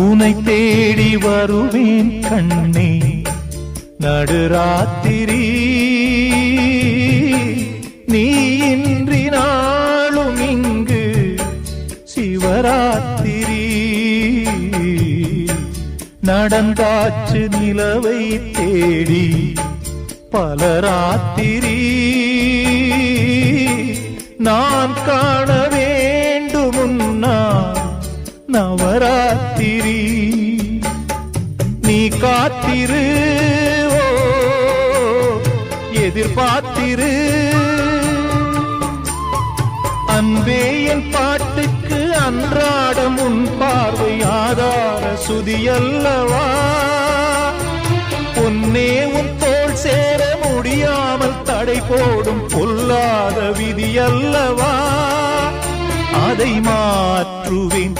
உனை தேடி வருவேன் கண்ணே நடுராத்திரி நீ இன்றி நாளும் இங்கு சிவராத்திரி நடந்தாச்சு நிலவை தேடி பலராத்திரி நான் காண வேண்டுமுன்னா நவராத்திரி நீ காத்திரு எதிர்பார்த்திரு அன்பே என் பாட்டுக்கு அன்றாடம் உன் பார்வை ஆதார சுதியல்லவா பொன்னே உன் தோள் சேர முடியாமல் தடை போடும் பொல்லாத விதியல்லவா அதை மாற்றுவேன்